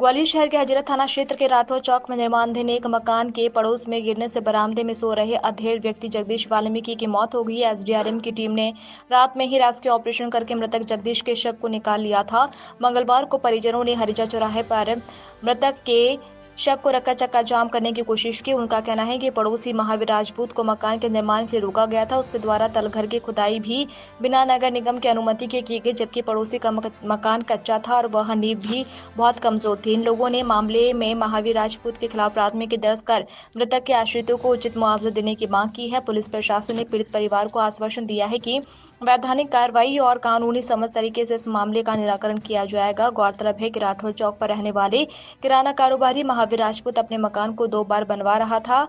ग्वालियर शहर के हजरत थाना क्षेत्र के राठौर चौक में निर्माणाधीन एक मकान के पड़ोस में गिरने से बरामदे में सो रहे अधेड़ व्यक्ति जगदीश वाल्मीकि की मौत हो गई। एसडीआरएम की टीम ने रात में ही रेस्क्यू ऑपरेशन करके मृतक जगदीश के शव को निकाल लिया था। मंगलवार को परिजनों ने हरिजा चौराहे पर मृतक के शव को रखकर चक्का जाम करने की कोशिश की। उनका कहना है कि पड़ोसी महावीर राजपूत को मकान के निर्माण के लिए रोका गया था। उसके द्वारा तलघर की खुदाई भी बिना नगर निगम की अनुमति के की गई, जबकि पड़ोसी का मकान कच्चा था और वह नींव भी बहुत कमजोर थी। इन लोगों ने मामले में महावीर राजपूत के खिलाफ प्राथमिकी दर्ज कर मृतक के आश्रितों को उचित मुआवजा देने की मांग की है। पुलिस प्रशासन ने पीड़ित परिवार को आश्वासन दिया है कि वैधानिक कार्रवाई और कानूनी समझ तरीके से इस मामले का निराकरण किया जाएगा। गौरतलब है कि राठौर चौक पर रहने वाले किराना कारोबारी महावीर राजपूत अपने मकान को 2 बार बनवा रहा था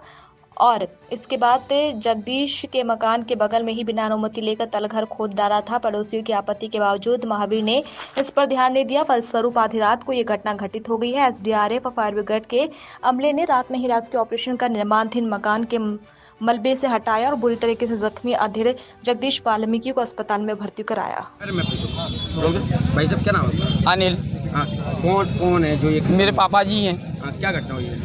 और इसके बाद जगदीश के मकान के बगल में ही बिना अनुमति लेकर तलघर खोद डाला था। पड़ोसियों की आपत्ति के बावजूद महावीर ने इस पर ध्यान नहीं दिया। फलस्वरूप आधी रात को ये घटना घटित हो गई है। एसडीआरएफ और फायर ब्रिगेड के अमले ने रात में ही रेस्क्यू ऑपरेशन कर निर्माणाधीन मकान के मलबे से हटाया और बुरी तरीके से जख्मी अधेड़ जगदीश वाल्मीकि को अस्पताल में भर्ती कराया। भाई साहब क्या नाम है? अनिल। हाँ, कौन है जो ये? मेरे पापा जी हैं। हाँ, क्या घटना हुई है?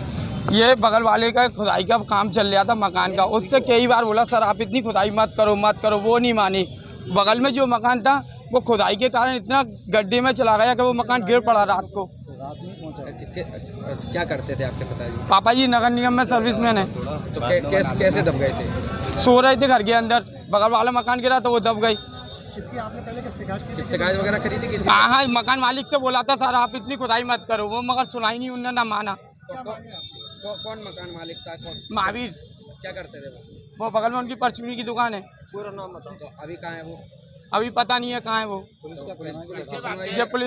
ये बगल वाले का खुदाई का काम चल रहा था मकान का। उससे कई बार बोला सर आप इतनी खुदाई मत करो, वो नहीं मानी। बगल में जो मकान था वो खुदाई के कारण इतना गड्ढे में चला गया कि वो मकान गिर पड़ा रात को। क्या करते थे आपके पिताजी? पापा जी नगर निगम में सर्विसमैन है। तो कैसे दब गए थे? सो रहे थे घर के अंदर, बगल वाला मकान गिरा तो वो दब गई। इसकी आपने पहले शिकायत वगैरह करी थी किसी? हाँ, मकान मालिक से बोला था सर आप इतनी खुदाई मत करो, वो मगर सुनाई नहीं, उन्होंने ना माना। कौन मकान मालिक था? महावीर। क्या करते थे वो बगल में उनकी परचूनी की दुकान है। पूरा नाम बताओ। तो अभी कहाँ है वो? अभी पता नहीं है कहाँ है वो। पुलिस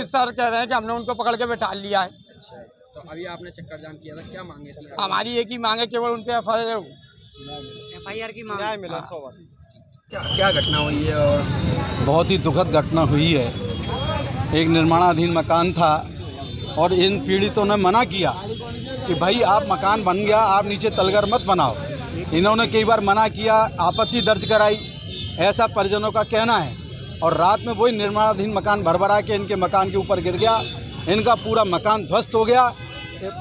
सर कह रहे हैं कि हमने उनको पकड़ के बैठा लिया है। अच्छा, तो अभी आपने चक्कर जाम किया था, क्या मांगे थी? हमारी एक ही मांगे, केवल उनके एफआईआर की मांग मिला। क्या घटना हुई है? और बहुत ही दुखद घटना हुई है। एक निर्माणाधीन मकान था और इन पीड़ितों ने मना किया कि भाई आप मकान बन गया, आप नीचे तलघर मत बनाओ। इन्होंने कई बार मना किया, आपत्ति दर्ज कराई, ऐसा परिजनों का कहना है। और रात में वही निर्माणाधीन मकान भरभरा के इनके मकान के ऊपर गिर गया। इनका पूरा मकान ध्वस्त हो गया।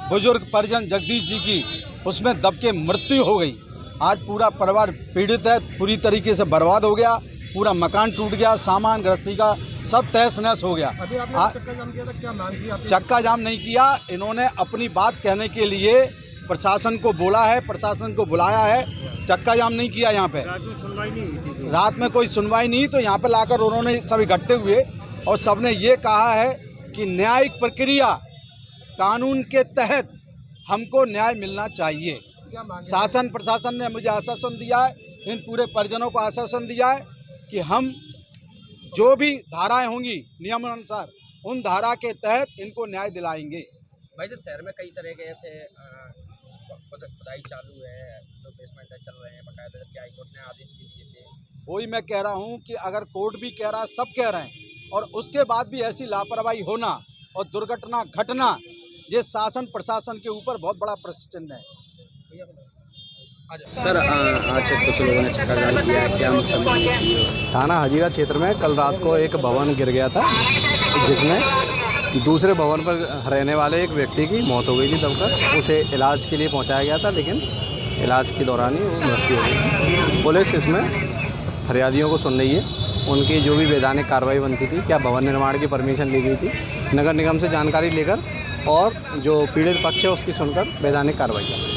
बुजुर्ग परिजन जगदीश जी की उसमें दब के मृत्यु हो गई। आज पूरा परिवार पीड़ित है, पूरी तरीके से बर्बाद हो गया। पूरा मकान टूट गया, सामान गृहस्थी का सब तहस नहस हो गया। अभी आपने चक्का जाम किया था, क्या मांग की आपने? चक्का जाम नहीं किया, इन्होंने अपनी बात कहने के लिए प्रशासन को बोला है, प्रशासन को बुलाया है। चक्का जाम नहीं किया। यहाँ पे सुनवाई नहीं हुई थी। रात में कोई सुनवाई नहीं, तो यहाँ पे लाकर उन्होंने सब इकट्ठे हुए और सबने ये कहा है कि न्यायिक प्रक्रिया कानून के तहत हमको न्याय मिलना चाहिए। शासन प्रशासन ने मुझे आश्वासन दिया है, इन पूरे परिजनों को आश्वासन दिया है कि हम जो भी धाराएं होंगी नियमानुसार उन धारा के तहत इनको न्याय दिलाएंगे। भाई साहब, शहर में कई तरह के ऐसे खुदाई चालू है, जो बेसमेंट चल रहे हैं बकायदा, जबकि हाईकोर्ट ने आदेश भी दिए थे। वही मैं कह रहा हूँ कि अगर कोर्ट भी कह रहा है, सब कह रहे हैं, और उसके बाद भी ऐसी लापरवाही होना और दुर्घटना घटना, ये शासन प्रशासन के ऊपर बहुत बड़ा प्रश्न चिन्ह है। सर, आज कुछ लोगों ने चक्का जाम किया है, क्या मतलब? थाना हजीरा क्षेत्र में कल रात को एक भवन गिर गया था, जिसमें दूसरे भवन पर रहने वाले एक व्यक्ति की मौत हो गई थी दबकर। उसे इलाज के लिए पहुंचाया गया था, लेकिन इलाज के दौरान ही वो मृत्यु हो गई। पुलिस इसमें फरियादियों को सुन रही है। उनकी जो भी वैधानिक कार्रवाई बनती थी, क्या भवन निर्माण की परमिशन ली गई थी, नगर निगम से जानकारी लेकर और जो पीड़ित पक्ष है उसकी सुनकर वैधानिक कार्रवाई कर